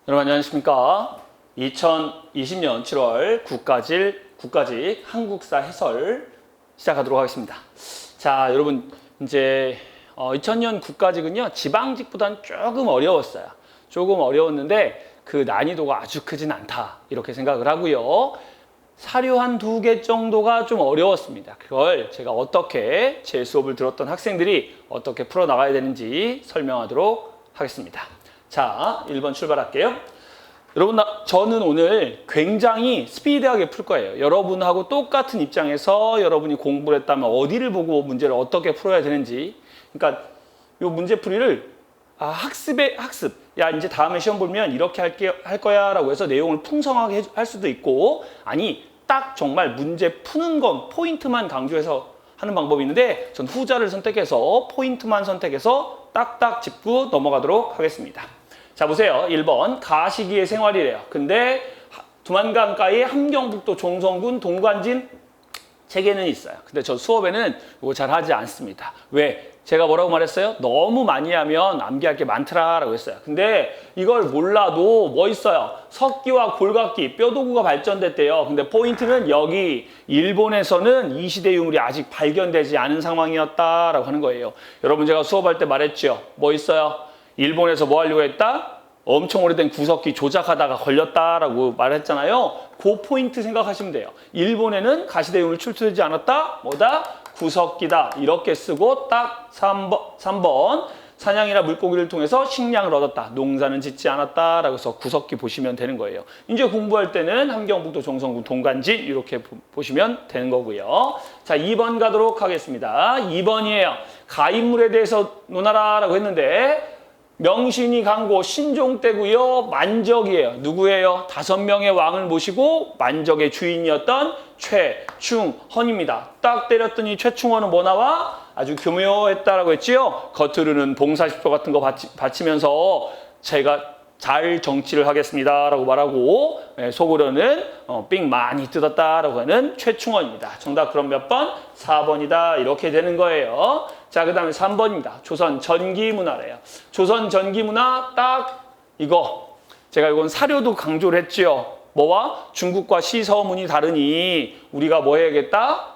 여러분 안녕하십니까? 2020년 7월 국가직 한국사 해설 시작하도록 하겠습니다. 자, 여러분 이제 2000년 국가직은요 지방직보다는 조금 어려웠어요. 조금 어려웠는데 그 난이도가 아주 크진 않다 이렇게 생각을 하고요. 사료 한 2개 정도가 좀 어려웠습니다. 그걸 제가 어떻게 제 수업을 들었던 학생들이 어떻게 풀어나가야 되는지 설명하도록 하겠습니다. 자, 1번 출발할게요. 여러분, 저는 오늘 굉장히 스피디하게 풀 거예요. 여러분하고 똑같은 입장에서 여러분이 공부를 했다면 어디를 보고 문제를 어떻게 풀어야 되는지. 그러니까 이 문제풀이를 학습. 야, 이제 다음에 시험 보면 이렇게 할 거야 라고 해서 내용을 풍성하게 할 수도 있고, 아니, 딱 정말 문제 푸는 건 포인트만 강조해서 하는 방법이 있는데, 전 후자를 선택해서 포인트만 선택해서 딱딱 짚고 넘어가도록 하겠습니다. 자, 보세요. 1번 가시기의 생활이래요. 근데 두만강가의 함경북도 종성군 동관진 책에는 있어요. 근데 저 수업에는 이거 잘 하지 않습니다. 왜? 제가 뭐라고 말했어요? 너무 많이 하면 암기할 게 많더라라고 했어요. 근데 이걸 몰라도 뭐 있어요? 석기와 골각기, 뼈도구가 발전됐대요. 근데 포인트는 여기 일본에서는 이 시대 유물이 아직 발견되지 않은 상황이었다라고 하는 거예요. 여러분 제가 수업할 때 말했죠. 뭐 있어요? 일본에서 뭐 하려고 했다? 엄청 오래된 구석기 조작하다가 걸렸다라고 말했잖아요. 그 포인트 생각하시면 돼요. 일본에는 가시대 유물 출토되지 않았다? 뭐다? 구석기다. 이렇게 쓰고 딱 3번 사냥이나 물고기를 통해서 식량을 얻었다. 농사는 짓지 않았다라고 해서 구석기 보시면 되는 거예요. 이제 공부할 때는 함경북도 종성군 동관진 이렇게 보시면 되는 거고요. 자, 2번 가도록 하겠습니다. 2번이에요. 가인물에 대해서 논하라라고 했는데 명신이 강고 신종때고요. 만적이에요. 누구예요? 5명의 왕을 모시고 만적의 주인이었던 최충헌입니다. 딱 때렸더니 최충헌은 뭐 나와? 아주 교묘했다라고 했지요. 겉으로는 봉사십소 같은 거 바치면서 제가 잘 정치를 하겠습니다라고 말하고 속으로는 삥 많이 뜯었다라고 하는 최충헌입니다. 정답 그럼 몇 번? 4번이다. 이렇게 되는 거예요. 자, 그 다음에 3번입니다. 조선 전기문화래요. 조선 전기문화 딱 이거 제가 이건 사료도 강조를 했지요. 뭐와? 중국과 시서문이 다르니 우리가 뭐 해야겠다?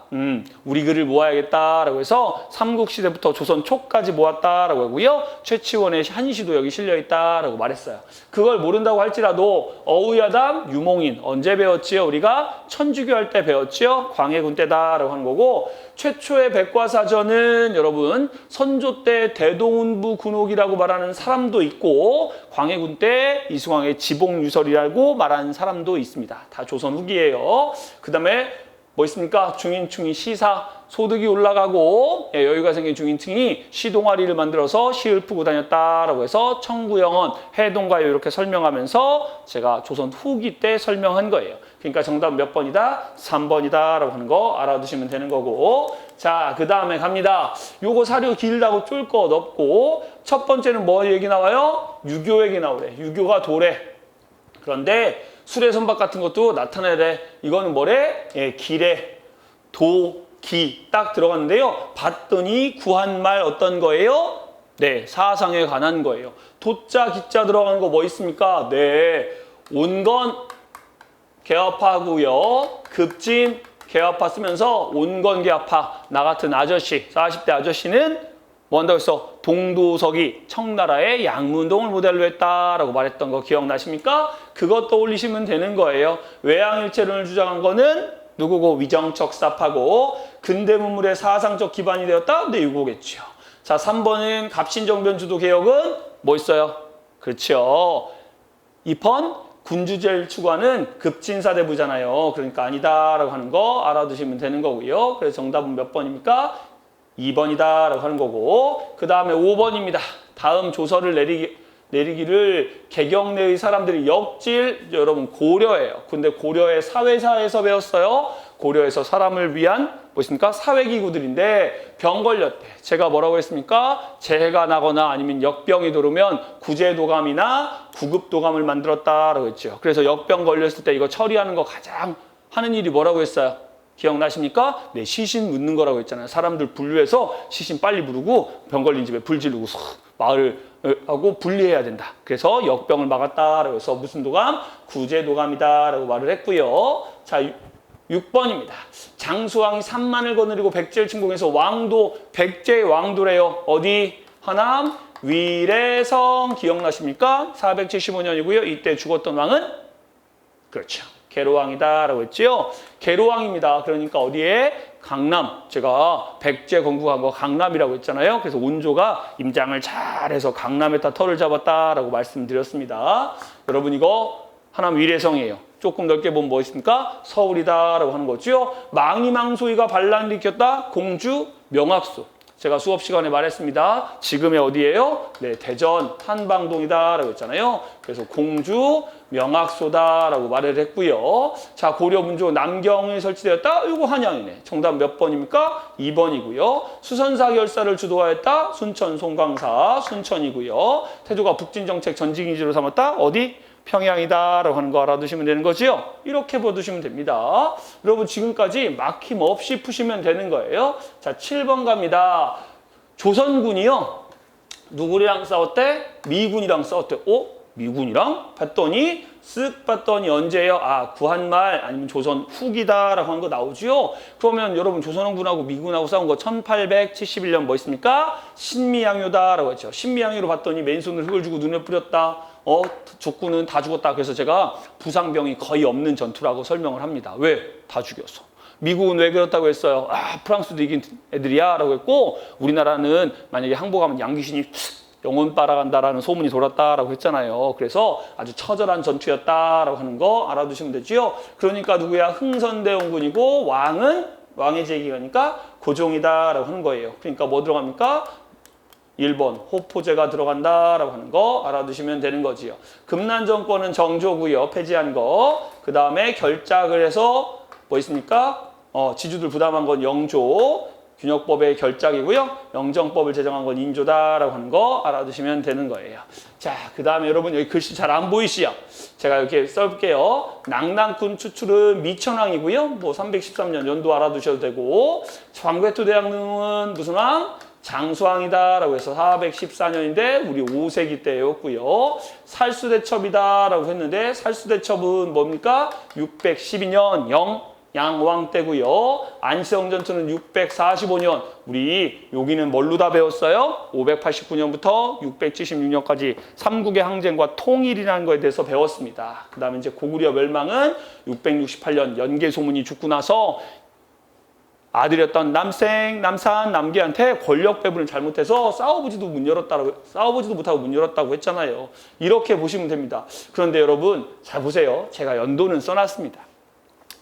우리 글을 모아야겠다라고 해서 삼국시대부터 조선 초까지 모았다라고 하고요. 최치원의 한시도 여기 실려있다라고 말했어요. 그걸 모른다고 할지라도 어우야담, 유몽인 언제 배웠지요? 우리가 천주교 할 때 배웠지요? 광해군 때다라고 하는 거고 최초의 백과사전은 여러분 선조 때 대동운부 군옥이라고 말하는 사람도 있고 광해군 때 이승왕의 지봉유설이라고 말하는 사람도 있습니다. 다 조선 후기예요. 그 다음에 뭐 있습니까? 중인충이 시사, 소득이 올라가고 여유가 생긴 중인층이 시동아리를 만들어서 시를 푸고 다녔다라고 해서 청구영언, 해동가요 이렇게 설명하면서 제가 조선 후기 때 설명한 거예요. 그러니까 정답 몇 번이다? 3번이다 라고 하는 거 알아두시면 되는 거고. 자, 그 다음에 갑니다. 요거 사료 길다고 쫄 것 없고 첫 번째는 뭐 얘기 나와요? 유교 얘기 나오래. 유교가 도래. 그런데 수레 선박 같은 것도 나타내래. 이거는 뭐래? 예, 기래. 도, 기 딱 들어갔는데요. 봤더니 구한말 어떤 거예요? 네, 사상에 관한 거예요. 도자, 기자 들어가는 거 뭐 있습니까? 네, 온건 개화파고요. 급진 개화파 쓰면서 온건 개화파. 나 같은 아저씨, 40대 아저씨는 뭐 한다고 했어? 동도석이 청나라의 양문동을 모델로 했다라고 말했던 거 기억나십니까? 그것 떠올리시면 되는 거예요. 외양일체론을 주장한 거는 누구고? 위정척사파고 근대 문물의 사상적 기반이 되었다? 네, 이거겠죠. 자, 3번은 갑신정변주도 개혁은 뭐 있어요? 그렇죠. 2번 군주제를 추구하는 급진사대부잖아요. 그러니까 아니다라고 하는 거 알아두시면 되는 거고요. 그래서 정답은 몇 번입니까? 2번이다 라고 하는 거고 그 다음에 5번입니다. 다음 조서를 내리기를 개경내의 사람들이 역질 여러분 고려예요. 근데 고려의 사회사에서 배웠어요. 고려에서 사람을 위한 무엇입니까? 사회기구들인데 병 걸렸대. 제가 뭐라고 했습니까? 재해가 나거나 아니면 역병이 들어오면 구제도감이나 구급도감을 만들었다라고 했죠. 그래서 역병 걸렸을 때 이거 처리하는 거 가장 하는 일이 뭐라고 했어요? 기억나십니까? 네, 시신 묻는 거라고 했잖아요. 사람들 분류해서 시신 빨리 부르고 병 걸린 집에 불 지르고 마을을 하고 분리해야 된다. 그래서 역병을 막았다라고 해서 무슨 도감? 구제도감이다라고 말을 했고요. 자, 6번입니다. 장수왕이 3만을 거느리고 백제를 침공해서 왕도 백제의 왕도래요. 어디? 하남 위례성 기억나십니까? 475년이고요. 이때 죽었던 왕은 그렇죠. 계로왕이다라고 했지요. 계로왕입니다. 그러니까 어디에? 강남. 제가 백제 건국한 거 강남이라고 했잖아요. 그래서 온조가 임장을 잘해서 강남에다 터를 잡았다라고 말씀드렸습니다. 여러분 이거 하남 위례성이에요. 조금 넓게 보면 뭐 있습니까? 서울이다라고 하는 거죠. 망이망소이가 반란을 일으켰다. 공주 명학수. 제가 수업 시간에 말했습니다. 지금의 어디예요? 네, 대전 한방동이다라고 했잖아요. 그래서 공주 명학소다라고 말을 했고요. 자, 고려 문조 남경에 설치되었다. 이거 한양이네. 정답 몇 번입니까? 2번이고요. 수선사 결사를 주도하였다. 순천 송광사 순천이고요. 태조가 북진정책 전직이지로 삼았다. 어디? 평양이다라고 하는 거 알아두시면 되는 거지요. 이렇게 보두시면 됩니다. 여러분 지금까지 막힘없이 푸시면 되는 거예요. 자, 7번 갑니다. 조선군이요. 누구랑 싸웠대? 미군이랑 싸웠대. 미군이랑? 봤더니 쓱 봤더니 언제예요? 아, 구한말 아니면 조선 후기다라고 한 거 나오죠. 그러면 여러분 조선군하고 미군하고 싸운 거 1871년 뭐 있습니까? 신미양요다라고 했죠. 신미양요로 봤더니 맨손을 흙을 주고 눈에 뿌렸다. 족구는 다 죽었다. 그래서 제가 부상병이 거의 없는 전투라고 설명을 합니다. 왜? 다 죽였어. 미국은 왜 그렇다고 했어요? 아, 프랑스도 이긴 애들이야 라고 했고, 우리나라는 만약에 항복하면 양귀신이 영혼 빨아간다라는 소문이 돌았다라고 했잖아요. 그래서 아주 처절한 전투였다라고 하는 거 알아두시면 되지요. 그러니까 누구야? 흥선대원군이고 왕은 왕의 제기가니까 고종이다라고 하는 거예요. 그러니까 뭐 들어갑니까? 1번 호포제가 들어간다라고 하는 거 알아두시면 되는 거지요. 금난 정권은 정조고요. 폐지한 거. 그 다음에 결작을 해서 뭐 있습니까? 지주들 부담한 건 영조. 균역법의 결작이고요. 영정법을 제정한 건 인조다라고 하는 거 알아두시면 되는 거예요. 자, 그 다음에 여러분 여기 글씨 잘 안 보이시죠? 제가 이렇게 써볼게요. 낙랑군 추출은 미천왕이고요. 뭐 313년 연도 알아두셔도 되고, 광개토대왕릉은 무슨 왕? 장수왕이다라고 해서 414년인데 우리 5세기 때였고요. 살수대첩이다라고 했는데 살수대첩은 뭡니까? 612년 양왕 때고요. 안시성전투는 645년. 우리 여기는 뭘로 다 배웠어요? 589년부터 676년까지 삼국의 항쟁과 통일이라는 거에 대해서 배웠습니다. 그 다음에 이제 고구려 멸망은 668년 연개소문이 죽고 나서 아들이었던 남산 남계한테 권력 배분을 잘못해서 싸워보지도 못하고 문 열었다고 했잖아요. 이렇게 보시면 됩니다. 그런데 여러분 잘 보세요. 제가 연도는 써놨습니다.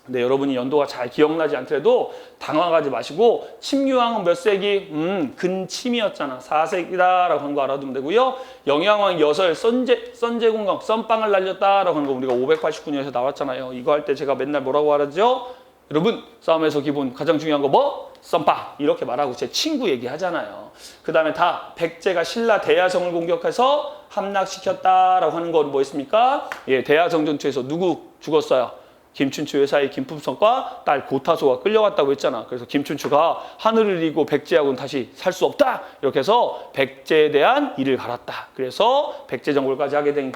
근데 여러분이 연도가 잘 기억나지 않더라도 당황하지 마시고, 침유왕은 몇 세기? 근침이었잖아. 4세기다라고 한 거 알아두면 되고요. 영양왕 여설 선제공강 썬빵을 날렸다라고 한 거 우리가 589년에서 나왔잖아요. 이거 할 때 제가 맨날 뭐라고 말하죠? 여러분 싸움에서 기본 가장 중요한 거 뭐? 썬빵 이렇게 말하고 제 친구 얘기하잖아요. 그 다음에 다 백제가 신라 대야성을 공격해서 함락시켰다라고 하는 건 뭐 있습니까? 예, 대야성 전투에서 누구 죽었어요? 김춘추 여사의 김품성과 딸 고타소가 끌려갔다고 했잖아. 그래서 김춘추가 하늘을 잃고 백제하고는 다시 살 수 없다. 이렇게 해서 백제에 대한 이를 갈았다. 그래서 백제 정벌까지 하게 된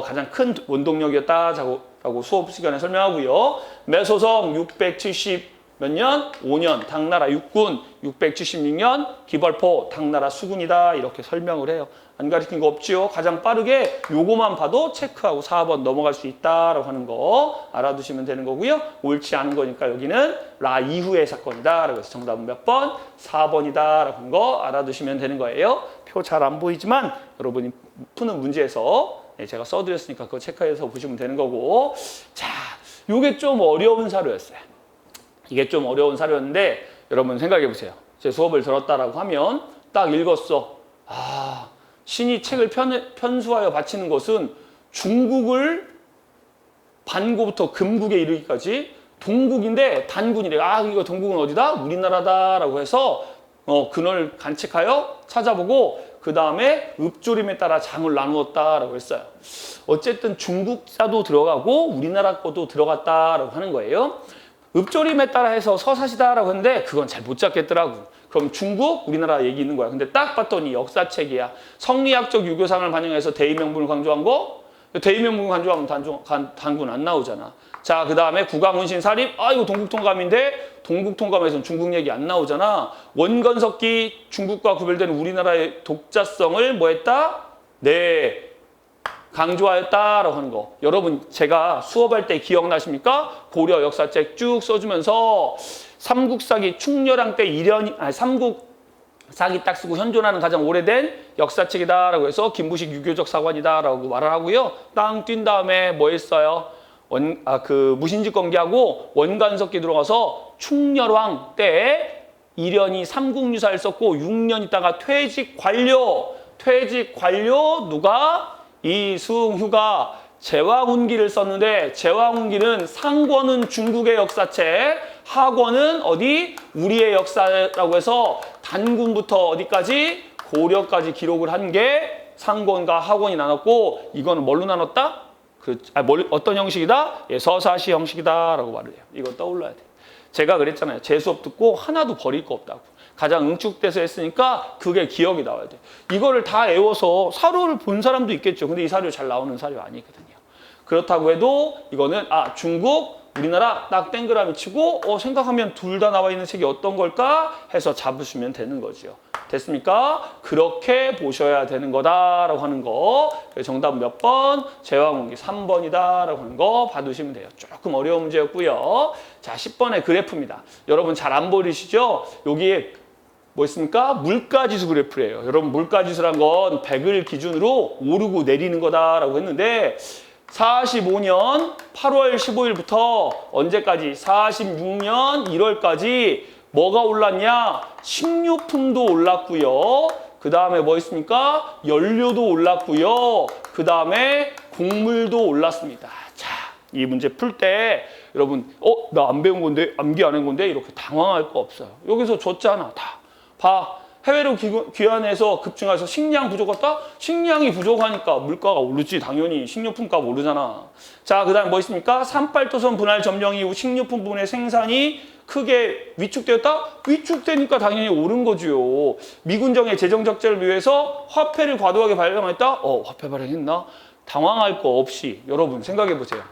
가장 큰 원동력이었다라고 수업 시간에 설명하고요. 매소성 670 몇 년? 5년 당나라 육군, 676년 기벌포 당나라 수군이다. 이렇게 설명을 해요. 안 가르친 거 없지요? 가장 빠르게 요거만 봐도 체크하고 4번 넘어갈 수 있다라고 하는 거 알아두시면 되는 거고요. 옳지 않은 거니까 여기는 라 이후의 사건이다. 라고 해서 정답은 몇 번? 4번이다. 라고 하는 거 알아두시면 되는 거예요. 표 잘 안 보이지만 여러분이 푸는 문제에서 제가 써드렸으니까 그거 체크해서 보시면 되는 거고. 자, 요게 좀 어려운 사료였어요. 이게 좀 어려운 사료였는데 여러분 생각해 보세요. 제 수업을 들었다라고 하면 딱 읽었어. 신이 책을 편수하여 바치는 것은 중국을 반고부터 금국에 이르기까지 동국인데 단군이래. 이거 동국은 어디다? 우리나라다라고 해서 근원을 관측하여 찾아보고 그 다음에 읍조림에 따라 장을 나누었다라고 했어요. 어쨌든 중국사도 들어가고 우리나라 것도 들어갔다라고 하는 거예요. 읍조림에 따라 해서 서사시다라고 했는데 그건 잘 못 잡겠더라고. 그럼 중국, 우리나라 얘기 있는 거야. 근데 딱 봤더니 역사책이야. 성리학적 유교상을 반영해서 대의명분을 강조한 거? 대의명분 강조하면 단군 안 나오잖아. 자, 그 다음에 국왕운신 사립. 아, 이거 동국통감인데 동국통감에서는 중국 얘기 안 나오잖아. 원건석기 중국과 구별되는 우리나라의 독자성을 뭐 했다? 네, 강조하였다라고 하는 거. 여러분 제가 수업할 때 기억나십니까? 고려 역사책 쭉 써주면서 삼국사기 충렬왕 때 삼국사기 딱 쓰고 현존하는 가장 오래된 역사책이다라고 해서 김부식 유교적 사관이다라고 말을 하고요. 땅 뛴 다음에 뭐 했어요? 무신직 건기하고 원간석기 들어가서 충렬왕 때 이련이 삼국유사를 썼고 6년 있다가 퇴직 관료 누가? 이승휴가 제왕운기를 썼는데 제왕운기는 상권은 중국의 역사책, 하권은 어디? 우리의 역사라고 해서 단군부터 어디까지? 고려까지 기록을 한 게 상권과 하권이 나눴고 이거는 뭘로 나눴다? 어떤 형식이다? 예, 서사시 형식이다라고 말을 해요. 이거 떠올라야 돼. 제가 그랬잖아요. 제 수업 듣고 하나도 버릴 거 없다고. 가장 응축돼서 했으니까 그게 기억이 나와야 돼. 이거를 다 외워서 사료를 본 사람도 있겠죠. 근데 이 사료 잘 나오는 사료 아니거든요. 그렇다고 해도 이거는 중국, 우리나라 딱 땡그라미 치고 생각하면 둘 다 나와 있는 책이 어떤 걸까 해서 잡으시면 되는 거죠. 됐습니까? 그렇게 보셔야 되는 거다라고 하는 거. 정답 몇 번? 제왕운기 3번이다라고 하는 거 봐두시면 돼요. 조금 어려운 문제였고요. 자, 10번의 그래프입니다. 여러분 잘 안 보이시죠? 여기에 뭐 있습니까? 물가지수 그래프래요. 여러분 물가지수란 건 100을 기준으로 오르고 내리는 거다라고 했는데 45년 8월 15일부터 언제까지? 46년 1월까지 뭐가 올랐냐? 식료품도 올랐고요. 그 다음에 뭐 있습니까? 연료도 올랐고요. 그 다음에 곡물도 올랐습니다. 자, 이 문제 풀 때 여러분 나 안 배운 건데 암기 안 한 건데 이렇게 당황할 거 없어요. 여기서 줬잖아. 다 봐. 해외로 귀환해서 급증해서 식량 부족했다? 식량이 부족하니까 물가가 오르지. 당연히 식료품값 오르잖아. 자, 그 다음에 뭐 있습니까? 38도선 분할 점령 이후 식료품 부분의 생산이 크게 위축되었다? 위축되니까 당연히 오른 거지요. 미군정의 재정 적재를 위해서 화폐를 과도하게 발행했다? 화폐 발행했나? 당황할 거 없이 여러분 생각해 보세요.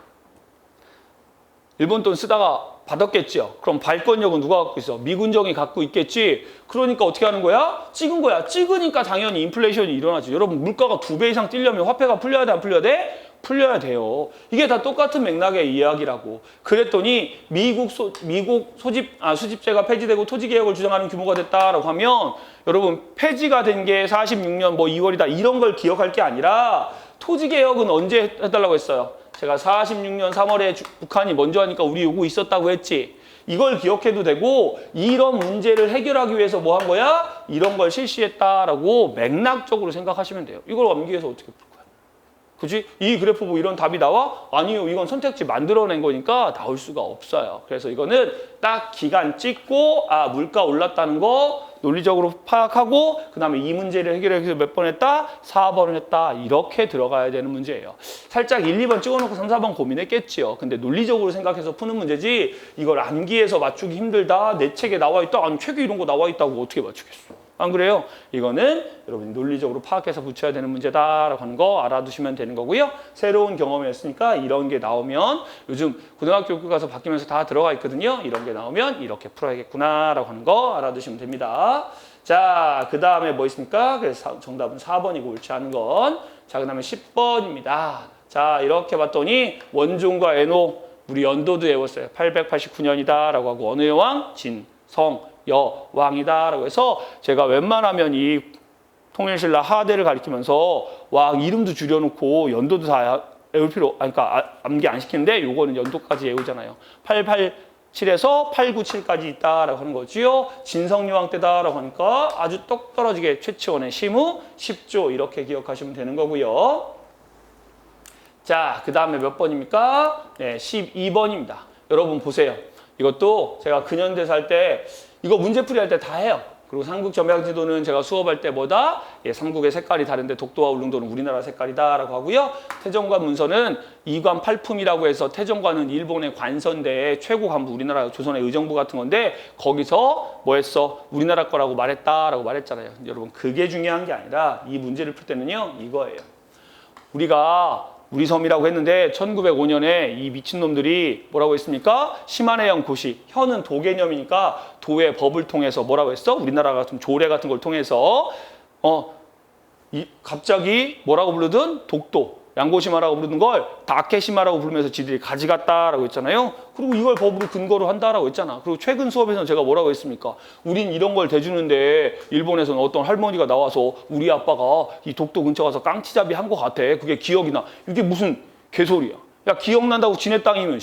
일본 돈 쓰다가 받았겠죠. 그럼 발권력은 누가 갖고 있어? 미군정이 갖고 있겠지. 그러니까 어떻게 하는 거야? 찍은 거야. 찍으니까 당연히 인플레이션이 일어나지. 여러분 물가가 2배 이상 뛰려면 화폐가 풀려야 돼? 안 풀려야 돼? 풀려야 돼요. 이게 다 똑같은 맥락의 이야기라고. 그랬더니 수집제가 폐지되고 토지개혁을 주장하는 규모가 됐다라고 하면 여러분 폐지가 된 게 46년 2월이다 이런 걸 기억할 게 아니라 토지개혁은 언제 해달라고 했어요? 제가 46년 3월에 북한이 먼저 하니까 우리 요구 있었다고 했지. 이걸 기억해도 되고 이런 문제를 해결하기 위해서 뭐 한 거야? 이런 걸 실시했다라고 맥락적으로 생각하시면 돼요. 이걸 암기해서 어떻게 풀 거야? 그지? 이 그래프 뭐 이런 답이 나와? 아니요. 이건 선택지 만들어낸 거니까 나올 수가 없어요. 그래서 이거는 딱 기간 찍고 물가 올랐다는 거 논리적으로 파악하고 그 다음에 이 문제를 해결하기 위해서 몇 번 했다? 4번을 했다. 이렇게 들어가야 되는 문제예요. 살짝 1, 2번 찍어놓고 3, 4번 고민했겠지요. 근데 논리적으로 생각해서 푸는 문제지 이걸 암기해서 맞추기 힘들다. 내 책에 나와 있다. 아니 책에 이런 거 나와 있다고 어떻게 맞추겠어. 안 그래요? 이거는 여러분이 논리적으로 파악해서 붙여야 되는 문제다라고 하는 거 알아두시면 되는 거고요. 새로운 경험이었으니까 이런 게 나오면 요즘 고등학교 교과 가서 바뀌면서 다 들어가 있거든요. 이런 게 나오면 이렇게 풀어야겠구나라고 하는 거 알아두시면 됩니다. 자, 그 다음에 뭐 있습니까? 그래서 정답은 4번이고 옳지 않은 건. 자, 그 다음에 10번입니다. 자, 이렇게 봤더니 원종과 애노 우리 연도도 외웠어요. 889년이다라고 하고 어느 여왕? 진성 여왕이다라고 해서 제가 웬만하면 이 통일신라 하대를 가리키면서 왕 이름도 줄여놓고 연도도 다 외울 그러니까 암기 안 시키는데 요거는 연도까지 외우잖아요. 887에서 897까지 있다라고 하는 거지요. 진성여왕 때다라고 하니까 아주 똑 떨어지게 최치원의 심우 10조 이렇게 기억하시면 되는 거고요. 자, 그 다음에 몇 번입니까? 네, 12번입니다. 여러분 보세요. 이것도 제가 근현대사 할 때 이거 문제풀이 할 때 다 해요. 그리고 삼국 점양지도는 제가 수업할 때 뭐다? 예, 삼국의 색깔이 다른데 독도와 울릉도는 우리나라 색깔이다라고 하고요. 태정관 문서는 이관 팔품이라고 해서 태정관은 일본의 관서인데 최고 간부 우리나라 조선의 의정부 같은 건데 거기서 뭐 했어? 우리나라 거라고 말했다라고 말했잖아요. 여러분 그게 중요한 게 아니라 이 문제를 풀 때는요. 이거예요. 우리가 우리 섬이라고 했는데 1905년에 이 미친놈들이 뭐라고 했습니까? 심한해영 고시. 현은 도 개념이니까 도의 법을 통해서 뭐라고 했어? 우리나라 같은 조례 같은 걸 통해서 갑자기 뭐라고 부르든 독도, 양고시마라고 부르는 걸 다케시마라고 부르면서 지들이 가져갔다라고 했잖아요. 그리고 이걸 법으로 근거로 한다라고 했잖아. 그리고 최근 수업에서는 제가 뭐라고 했습니까? 우린 이런 걸 대주는데 일본에서는 어떤 할머니가 나와서 우리 아빠가 이 독도 근처 가서 깡치잡이 한 것 같아. 그게 기억이 나. 이게 무슨 개소리야. 야 기억난다고 지네 땅이면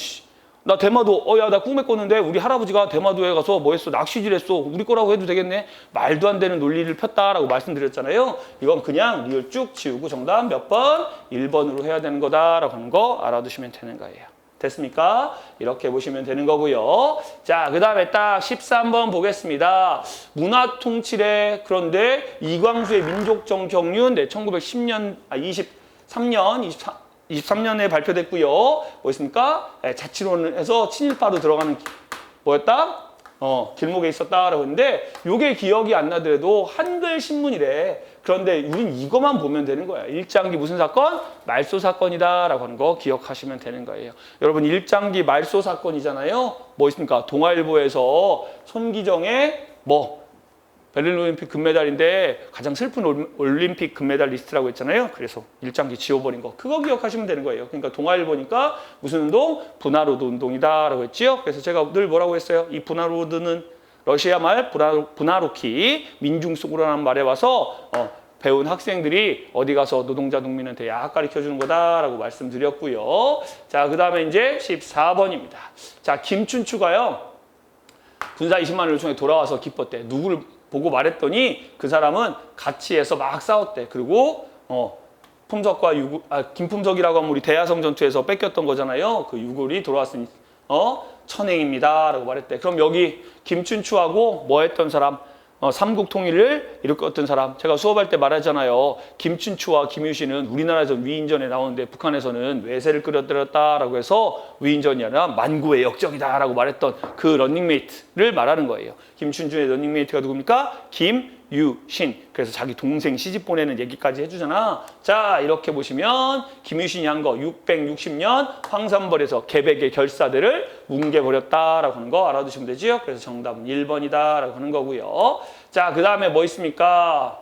나 대마도 야 나 꿈에 꿨는데 우리 할아버지가 대마도에 가서 뭐 했어? 낚시질 했어. 우리 거라고 해도 되겠네. 말도 안 되는 논리를 폈다라고 말씀드렸잖아요. 이건 그냥 리을 쭉 지우고 정답 몇 번? 1번으로 해야 되는 거다라고 하는 거 알아두시면 되는 거예요. 됐습니까? 이렇게 보시면 되는 거고요. 자, 그 다음에 딱 13번 보겠습니다. 문화통치래. 그런데 이광수의 민족정경륜 1910년, 23년에 발표됐고요. 뭐 있습니까? 자치론에서 친일파로 들어가는 뭐였다? 길목에 있었다라고 했는데 요게 기억이 안 나더라도 한글 신문이래. 그런데 우린 이거만 보면 되는 거야. 일장기 무슨 사건? 말소 사건이다라고 하는 거 기억하시면 되는 거예요. 여러분 일장기 말소 사건이잖아요. 뭐 있습니까? 동아일보에서 손기정의 베를린 올림픽 금메달인데 가장 슬픈 올림픽 금메달 리스트라고 했잖아요. 그래서 일장기 지워버린 거. 그거 기억하시면 되는 거예요. 그러니까 동아일보니까 무슨 운동? 분하로드 운동이다라고 했지요. 그래서 제가 늘 뭐라고 했어요? 이 분하로드는 러시아 말 분하루키 민중속으로라는 말에 와서 배운 학생들이 어디 가서 노동자 농민한테 야학 가르쳐 주는 거다라고 말씀드렸고요. 자, 그 다음에 이제 14번입니다. 자, 김춘추가요. 군사 20만 원을 통해 돌아와서 기뻤대. 누구를 보고 말했더니 그 사람은 같이 해서 막 싸웠대. 그리고 품석과 유골, 김품석이라고 하면 우리 대야성 전투에서 뺏겼던 거잖아요. 그 유골이 돌아왔으니 천행입니다 라고 말했대. 그럼 여기 김춘추하고 뭐 했던 사람? 삼국 통일을 이끌었던 사람. 제가 수업할 때 말하잖아요. 김춘추와 김유신은 우리나라에서 위인전에 나오는데 북한에서는 외세를 끌어들였다라고 해서 위인전이 아니라 만구의 역적이다라고 말했던 그 런닝메이트를 말하는 거예요. 김춘추의 런닝메이트가 누굽니까? 김유신. 그래서 자기 동생 시집 보내는 얘기까지 해주잖아. 자, 이렇게 보시면 김유신이 한 거 660년 황산벌에서 개백의 결사들을 뭉개버렸다라고 하는 거 알아두시면 되지요. 그래서 정답은 1번이다라고 하는 거고요. 자, 그 다음에 뭐 있습니까?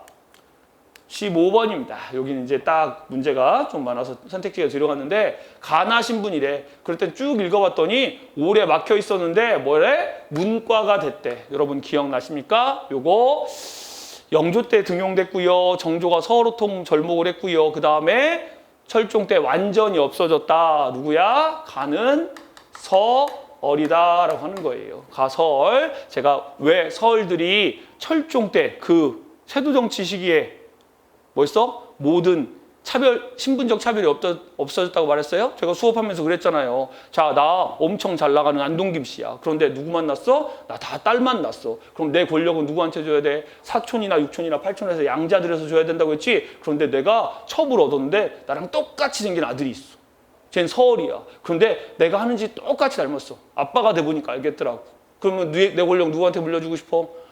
15번입니다. 여기는 이제 딱 문제가 좀 많아서 선택지가 들어갔는데 가나신 분이래. 그럴 땐 쭉 읽어봤더니 오래 막혀 있었는데 뭐래? 문과가 됐대. 여러분 기억나십니까? 요거 영조 때 등용됐고요. 정조가 서울호통 절목을 했고요. 그 다음에 철종 때 완전히 없어졌다. 누구야? 가는 서얼이다라고 하는 거예요. 가서얼. 제가 왜 서얼들이 철종 때 그 세도정치 시기에 뭐였어? 모든 신분적 차별이 없어졌다고 말했어요? 제가 수업하면서 그랬잖아요. 자, 나 엄청 잘 나가는 안동김 씨야. 그런데 누구 만났어? 나 다 딸 만났어. 그럼 내 권력은 누구한테 줘야 돼? 사촌이나 육촌이나 팔촌에서 양자들여서 줘야 된다고 했지? 그런데 내가 첩을 얻었는데 나랑 똑같이 생긴 아들이 있어. 쟨 서얼이야. 그런데 내가 하는 짓 똑같이 닮았어. 아빠가 돼보니까 알겠더라고. 그러면 내 권력 누구한테 물려주고 싶어?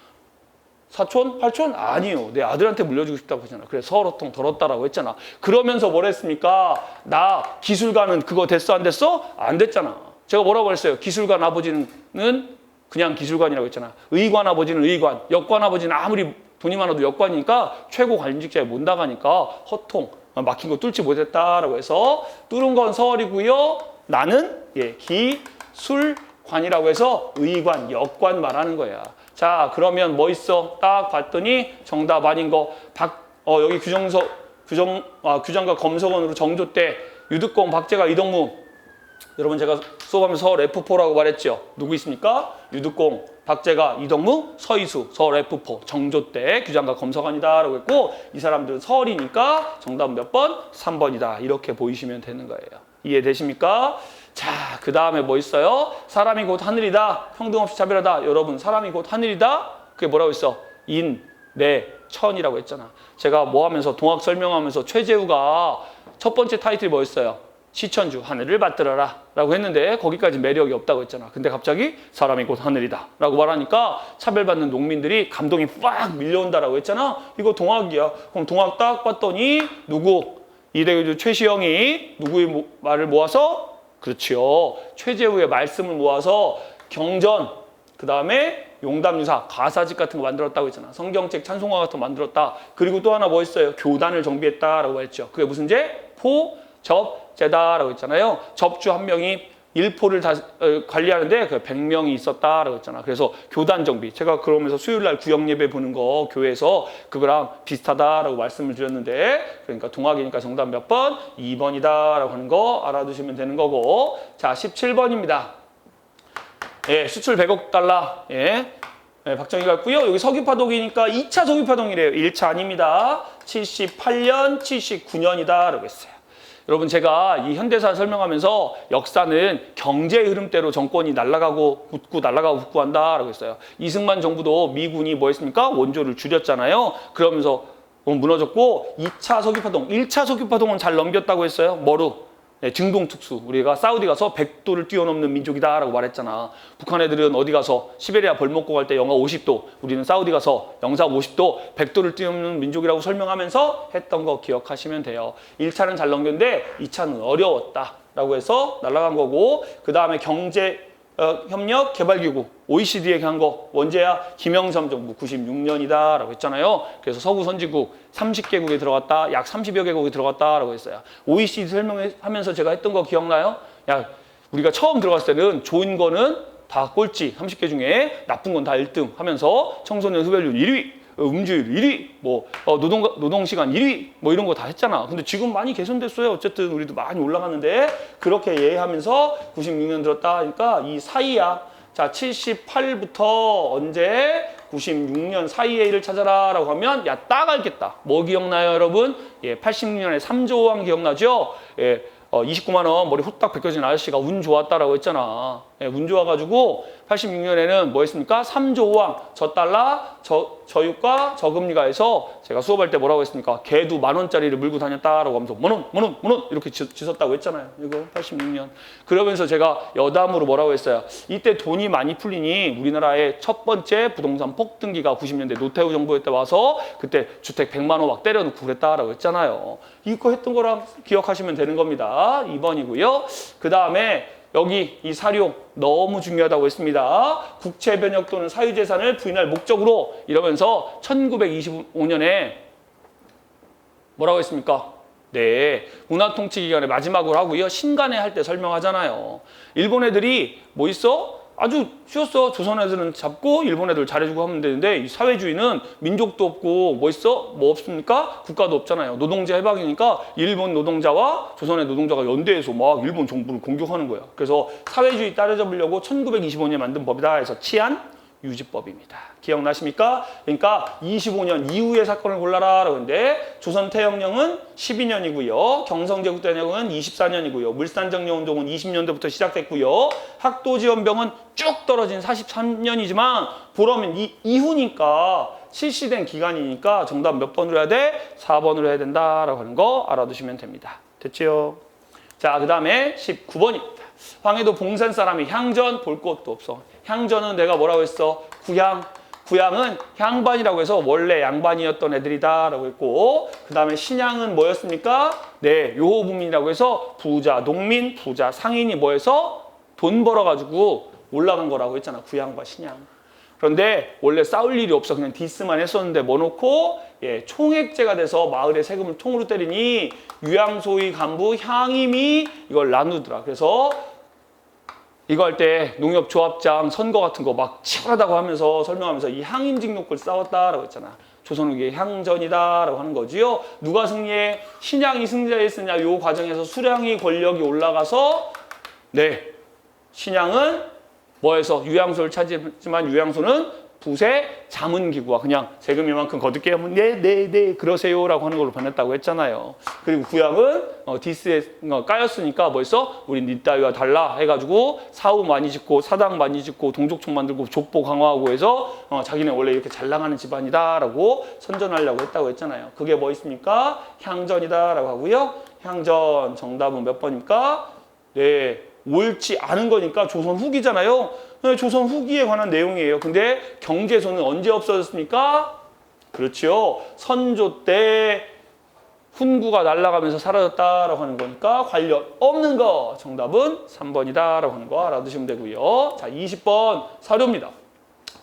사촌? 팔촌? 아니요. 내 아들한테 물려주고 싶다고 했잖아. 그래서 서울호통 덜었다라고 했잖아. 그러면서 뭐라 했습니까? 나 기술가는 그거 됐어? 안 됐어? 안 됐잖아. 제가 뭐라고 했어요? 기술관 아버지는 그냥 기술관이라고 했잖아. 의관 아버지는 의관. 역관 아버지는 아무리 돈이 많아도 역관이니까 최고 관직자에 못 나가니까 허통. 막힌 거 뚫지 못했다라고 해서 뚫은 건 서울이고요. 나는 기술관이라고 해서 의관, 역관 말하는 거야. 자, 그러면 뭐 있어? 딱 봤더니 정답 아닌 거. 여기 규장과 검석원으로 정조 때 유득공, 박제가, 이동무. 여러분 제가 수업하면서 서울 F4라고 말했죠. 누구 있습니까? 유득공, 박제가, 이동무, 서희수, 서울 F4. 정조 때 규장과 검석원이다라고 했고 이 사람들은 서울이니까 정답은 몇 번? 3번이다. 이렇게 보이시면 되는 거예요. 이해되십니까? 자, 그 다음에 뭐 있어요? 사람이 곧 하늘이다. 평등 없이 차별하다. 여러분, 사람이 곧 하늘이다. 그게 뭐라고 했어? 인, 내, 천이라고 했잖아. 제가 뭐 하면서 동학 설명하면서 최재우가 첫 번째 타이틀이 뭐였어요? 시천주 하늘을 받들어라 라고 했는데 거기까지 매력이 없다고 했잖아. 근데 갑자기 사람이 곧 하늘이다 라고 말하니까 차별받는 농민들이 감동이 빡 밀려온다라고 했잖아. 이거 동학이야. 그럼 동학 딱 봤더니 누구? 이대규 최시영이 누구의 말을 모아서? 그렇지요. 최재우의 말씀을 모아서 경전, 그 다음에 용담유사, 가사집 같은 거 만들었다고 했잖아. 성경책, 찬송가 같은 거 만들었다. 그리고 또 하나 뭐 했어요? 교단을 정비했다라고 했죠. 그게 무슨 제? 포, 접, 제다라고 했잖아요. 접주 한 명이 일포를 다 관리하는데 그 100명이 있었다라고 했잖아. 그래서 교단 정비. 제가 그러면서 수요일 날 구역 예배 보는 거 교회에서 그거랑 비슷하다라고 말씀을 드렸는데 그러니까 동학이니까 정답 몇 번? 2번이다라고 하는 거 알아두시면 되는 거고. 자, 17번입니다. 예, 수출 100억 달러. 예. 네, 박정희가 했고요. 여기 석유파동이니까 2차 석유파동이래요. 1차 아닙니다. 78년, 79년이다라고 했어요. 여러분 제가 이 현대사 설명하면서 역사는 경제의 흐름대로 정권이 날아가고 붙고 한다라고 했어요. 이승만 정부도 미군이 뭐 했습니까? 원조를 줄였잖아요. 그러면서 무너졌고 2차 석유파동, 1차 석유파동은 잘 넘겼다고 했어요. 뭐로? 네, 증동특수. 우리가 사우디 가서 100도를 뛰어넘는 민족이다라고 말했잖아. 북한 애들은 어디 가서 시베리아 벌 먹고 갈 때 영하 50도, 우리는 사우디 가서 영상 50도, 100도를 뛰어넘는 민족이라고 설명하면서 했던 거 기억하시면 돼요. 1차는 잘 넘겼는데 2차는 어려웠다라고 해서 날아간 거고, 그 다음에 경제 협력 개발기구 OECD에 한 거 원제야 김영삼 정부 96년이다라고 했잖아요. 그래서 서구 선진국 30개국에 들어갔다, 약 30여 개국에 들어갔다라고 했어요. OECD 설명하면서 제가 했던 거 기억나요? 야, 우리가 처음 들어갔을 때는 좋은 거는 다 꼴찌 30개 중에 나쁜 건 다 1등 하면서 청소년 흡연율 1위, 음주율 1위, 뭐 노동시간 1위 뭐 이런 거 다 했잖아. 근데 지금 많이 개선됐어요. 어쨌든 우리도 많이 올라갔는데 그렇게 예하면서 96년 들었다 하니까 이 사이야. 자, 78부터 언제 96년 사이에 일을 찾아라 라고 하면 야, 딱 알겠다. 뭐 기억나요 여러분? 예, 86년에 3조 원 기억나죠? 예, 29만 원 머리 후딱 벗겨진 아저씨가 운 좋았다라고 했잖아. 예, 운 좋아가지고 86년에는 뭐 했습니까? 3조 원 저달러 저유가 저금리가 해서 제가 수업할 때 뭐라고 했습니까? 개도 10,000원짜리를 물고 다녔다라고 하면서 만 원 이렇게 지었다고 했잖아요. 이거 86년. 그러면서 제가 여담으로 뭐라고 했어요? 이때 돈이 많이 풀리니 우리나라의 첫 번째 부동산 폭등기가 90년대 노태우 정부 때 와서 그때 주택 100만 원 막 때려놓고 그랬다라고 했잖아요. 이거 했던 거랑 기억하시면 되는 겁니다. 2번이고요. 그 다음에 여기 이 사료 너무 중요하다고 했습니다. 국채 변역 또는 사유재산을 부인할 목적으로 이러면서 1925년에 뭐라고 했습니까? 네, 문화통치기간의 마지막으로 하고요. 신간에 할 때 설명하잖아요. 일본 애들이 뭐 있어? 아주 쉬웠어. 조선 애들은 잡고 일본 애들 잘해주고 하면 되는데 이 사회주의는 민족도 없고 뭐 있어? 뭐 없습니까? 국가도 없잖아요. 노동자 해방이니까 일본 노동자와 조선의 노동자가 연대해서 막 일본 정부를 공격하는 거야. 그래서 사회주의 따라잡으려고 1925년에 만든 법이다 해서 치안 유지법입니다. 기억나십니까? 그러니까 25년 이후의 사건을 골라라 그러는데 조선태영령은 12년이고요. 경성제국대령은 24년이고요. 물산정려운동은 20년대부터 시작됐고요. 학도지원병은 쭉 떨어진 43년이지만 보라면 이후니까 실시된 기간이니까 정답 몇 번으로 해야 돼? 4번으로 해야 된다라고 하는 거 알아두시면 됩니다. 됐지요? 자, 그 다음에 19번입니다. 황해도 봉산 사람이 향전 볼 것도 없어. 향전은 내가 뭐라고 했어? 구향. 구향은 향반이라고 해서 원래 양반이었던 애들이다라고 했고, 그 다음에 신향은 뭐였습니까? 네, 요호부민이라고 해서 부자 농민, 부자 상인이 뭐해서 돈 벌어가지고 올라간 거라고 했잖아. 구향과 신향. 그런데 원래 싸울 일이 없어. 그냥 디스만 했었는데 뭐 놓고 예, 총액제가 돼서 마을의 세금을 통으로 때리니 유양소의 간부 향임이 이걸 나누더라. 그래서 이거 할 때 농협조합장 선거 같은 거 막 치열하다고 하면서 설명하면서 이 향임직록을 싸웠다라고 했잖아. 조선은 이게 향전이다라고 하는 거지요. 누가 승리해? 신향이 승자했으냐? 요 과정에서 수량이 권력이 올라가서 네, 신향은 뭐해서 유양소를 차지했지만 유양소는 붓의 자문기구와 그냥 세금 이만큼 거둘게 하면 네 그러세요라고 하는 걸로 변했다고 했잖아요. 그리고 구약은 디스에 까였으니까 벌써 우리 니 따위와 달라 해가지고 사우 많이 짓고 사당 많이 짓고 동족청 만들고 족보 강화하고 해서 자기네 원래 이렇게 잘 나가는 집안이다라고 선전하려고 했다고 했잖아요. 그게 뭐 있습니까? 향전이다라고 하고요. 향전 정답은 몇 번입니까? 네, 옳지 않은 거니까 조선 후기잖아요. 네, 조선 후기에 관한 내용이에요. 근데 경제소는 언제 없어졌습니까? 그렇죠. 선조 때 훈구가 날아가면서 사라졌다라고 하는 거니까 관련 없는 거. 정답은 3번이다라고 하는 거 알아두시면 되고요. 자, 20번 사료입니다.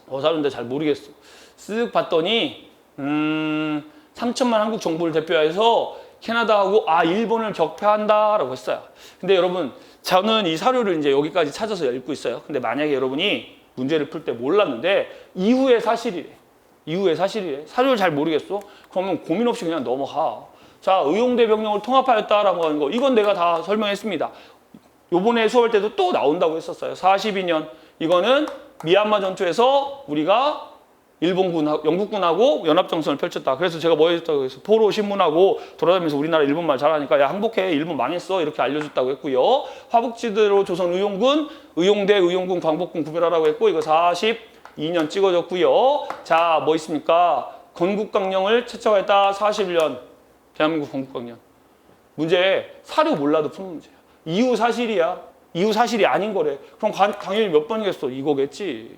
사료인데 잘 모르겠어. 쓱 봤더니 3천만 한국 정부를 대표해서 캐나다하고 일본을 격파한다라고 했어요. 근데 여러분 저는 이 사료를 이제 여기까지 찾아서 읽고 있어요. 근데 만약에 여러분이 문제를 풀 때 몰랐는데 이후의 사실이래. 이후의 사실이래. 사료를 잘 모르겠어? 그러면 고민 없이 그냥 넘어가. 자, 의용대 병력을 통합하였다라고 하는 거. 이건 내가 다 설명했습니다. 요번에 수업할 때도 또 나온다고 했었어요. 42년. 이거는 미얀마 전투에서 우리가 영국군하고 연합정선을 펼쳤다. 그래서 제가 뭐 했다고 해서 포로 신문하고 돌아다니면서 우리나라 일본말 잘하니까 야 항복해 일본 망했어 이렇게 알려줬다고 했고요. 화북지대로 조선 의용군, 의용대, 의용군, 광복군 구별하라고 했고 이거 42년 찍어줬고요. 자, 뭐 있습니까? 건국강령을 채택했다 41년 대한민국 건국강령. 문제 사료 몰라도 푸는 문제야. 이후 사실이야. 이후 사실이 아닌 거래. 그럼 강연이 몇 번이겠어? 이거겠지.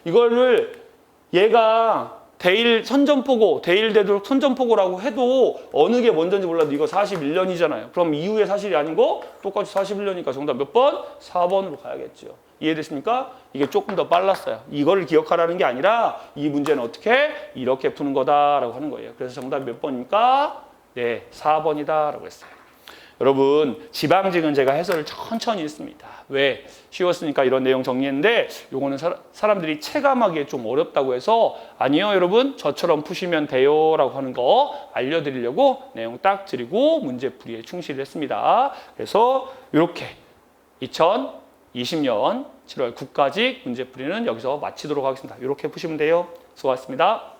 이거를 얘가 대일 선전포고, 대일대도 선전포고라고 해도 어느 게 먼저인지 몰라도 이거 41년이잖아요. 그럼 이후의 사실이 아닌 거 똑같이 41년이니까 정답 몇 번? 4번으로 가야겠죠. 이해됐습니까? 이게 조금 더 빨랐어요. 이거를 기억하라는 게 아니라 이 문제는 어떻게? 이렇게 푸는 거다라고 하는 거예요. 그래서 정답 몇 번입니까? 네, 4번이다라고 했어요. 여러분 지방직은 제가 해설을 천천히 했습니다. 왜? 쉬웠으니까 이런 내용 정리했는데 요거는 사람들이 체감하기에 좀 어렵다고 해서 아니요 여러분 저처럼 푸시면 돼요 라고 하는 거 알려드리려고 내용 딱 드리고 문제풀이에 충실을 했습니다. 그래서 이렇게 2020년 7월 9까지 문제풀이는 여기서 마치도록 하겠습니다. 이렇게 푸시면 돼요. 수고하셨습니다.